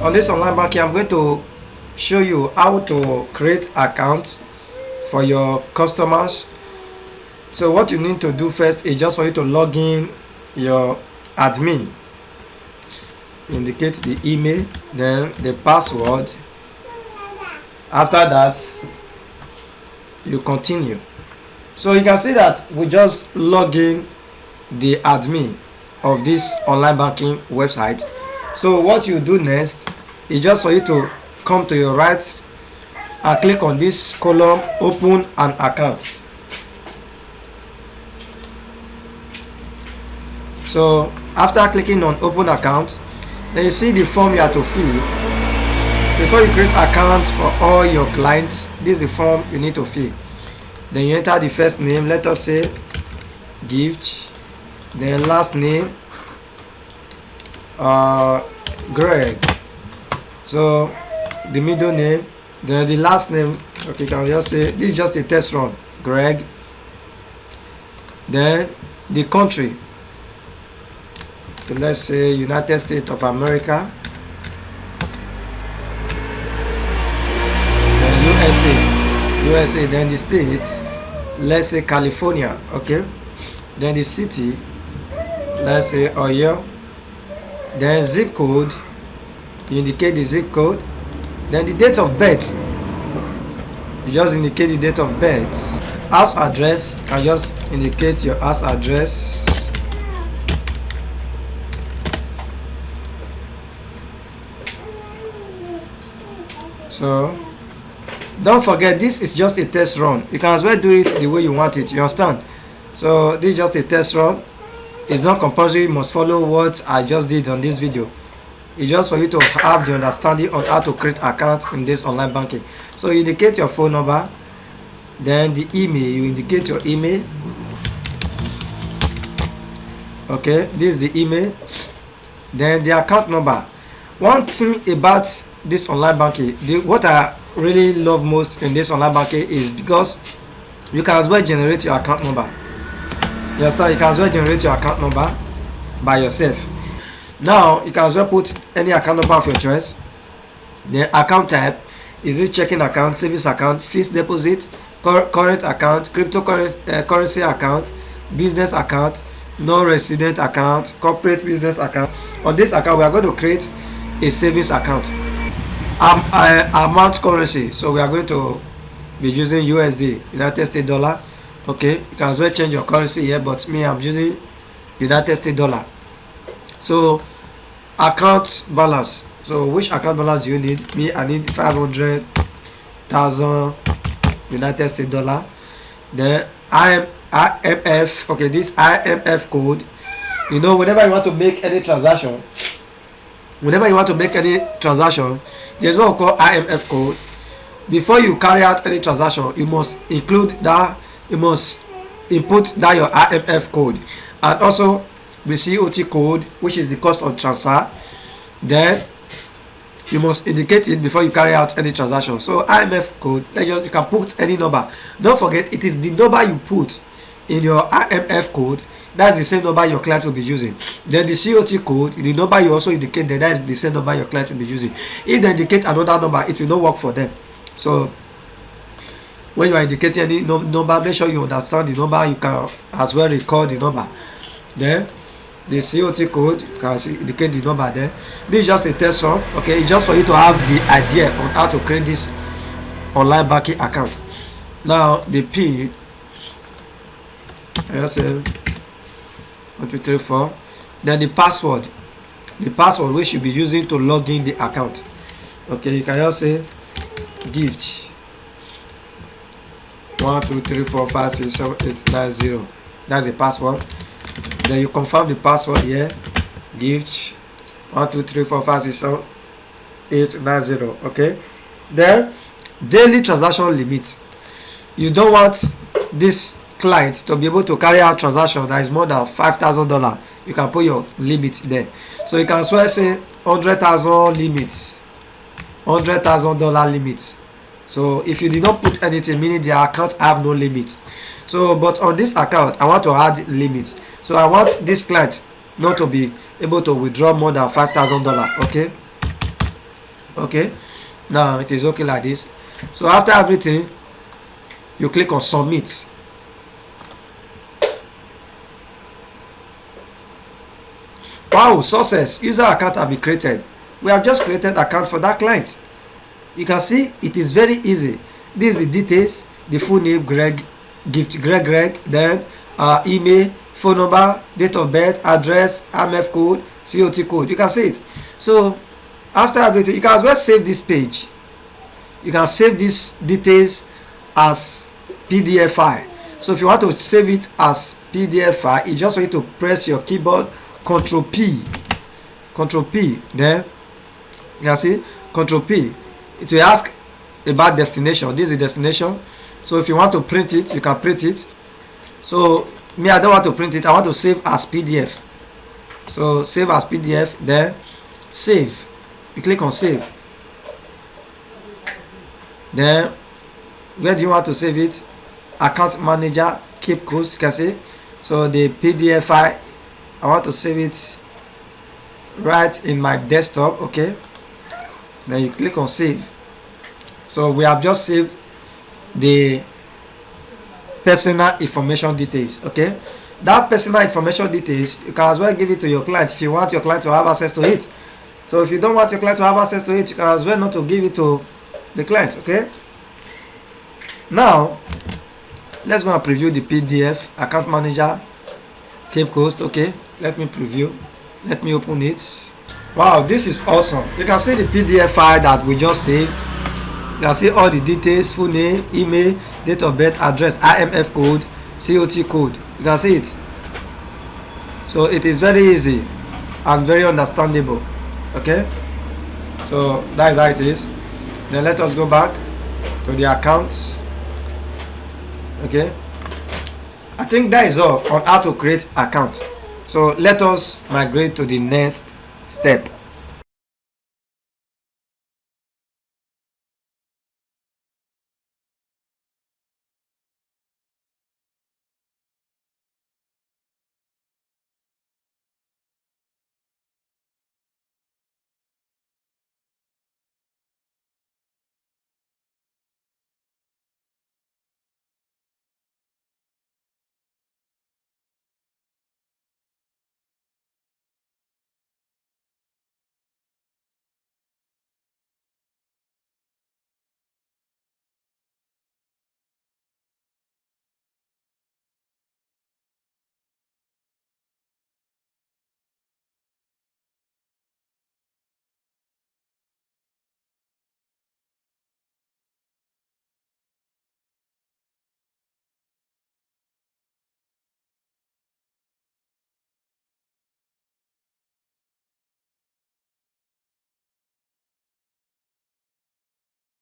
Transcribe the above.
on this online banking, I'm going to show you how to create accounts for your customers. So what you need to do first is just for you to log in your admin. Indicate the email, then the password. After that, you continue. So you can see that we just log in the admin of this online banking website. So what you do next is just for you to come to your right and click on this column, open an account. So after clicking on open account, then you see the form you have to fill. Before you create accounts for all your clients, this is the form you need to fill. Then you enter the first name, let us say Gift, then last name Greg, so the middle name, then the last name. Okay, can we just say this is just a test run, Greg. Then the country, okay, let's say United States of America. Then USA, then the states, let's say California. Okay, then the city, let's say Oyo. Then zip code, you indicate the zip code. Then the date of birth, you just indicate the date of birth. House address, you can just indicate your house address. So don't forget, this is just a test run. You can as well do it the way you want it, you understand? So this is just a test run. It's not compulsory you must follow what I just did on this video. It's just for you to have the understanding on how to create accounts in this online banking. So you indicate your phone number, then the email, you indicate your email. Okay, this is the email. Then the account number. One thing about this online banking, what I really love most in this online banking is because you can as well generate your account number. You understand? You can as well generate your account number by yourself. Now you can as well put any account number of your choice. The account type, is it checking account, savings account, fixed deposit, current account, cryptocurrency account, business account, non-resident account, corporate business account. On this account we are going to create a savings account. Amount currency, so we are going to be using USD, United States dollar. Okay, you can as well change your currency here, but me, I'm using United States dollar. So account balance, so which account balance do you need? Me, I need 500,000 United States dollar. Then IMF, okay, this IMF code, you know, whenever you want to make any transaction, there's what we call IMF code. Before you carry out any transaction, you must include that, you must input that your IMF code, and also the COT code, which is the cost of transfer. Then you must indicate it before you carry out any transaction. So IMF code, you can put any number. Don't forget, it is the number you put in your IMF code, that's the same number your client will be using. Then the COT code, the number you also indicate, that is the same number your client will be using. If they indicate another number, it will not work for them. So when you are indicating any number, make sure you understand the number. You can as well record the number. Then the COT code, you can indicate the number there. This is just a test run. Okay, it's just for you to have the idea on how to create this online banking account. Now the PIN, I say 1 2 3 4. Then the password which you be using to log in the account. Okay, you can just say gift 1 2 3 4 5 6 7 8 9 0. That's the password. Then you confirm the password here, gift 1 2 3 4 5 6 7 8 9 0. Okay, then daily transaction limit. You don't want this client to be able to carry out transaction that is more than $5,000. You can put your limit there. So you can as well say 100,000 limits, $100,000 limit. So if you did not put anything, meaning the account have no limit. So but on this account I want to add limit. So I want this client not to be able to withdraw more than $5,000. Okay, Okay, now it is okay like this. So after everything, you click on submit. Wow, success, user account have been created. We have just created account for that client. You can see it is very easy. This is the details, the full name, Greg, gift Greg, then email, phone number, date of birth, address, IMF code, COT code. You can see it. So after everything, you can as well save this page. You can save these details as PDF file. So if you want to save it as PDF file, you just need to press your keyboard Ctrl P, then you can see Ctrl P. It will ask about destination. This is the destination. So if you want to print it, you can print it. So me, I don't want to print it. I want to save as PDF. So save as PDF, then save. You click on save. Then where do you want to save it? Account manager, keep cost. You can see. So the PDF file, I want to save it right in my desktop. Okay, then you click on save. So we have just saved the personal information details. Okay, that personal information details, you can as well give it to your client if you want your client to have access to it. So if you don't want your client to have access to it, you can as well not to give it to the client. Okay, now let's go and preview the PDF account manager keep cost. Okay, let me preview. Let me open it. Wow, this is awesome. You can see the PDF file that we just saved. You can see all the details, full name, email, date of birth, address, IMF code, COT code. You can see it. So it is very easy and very understandable. Okay, so that is how it is. Then let us go back to the accounts. Okay, I think that is all on how to create account. So let us migrate to the next step.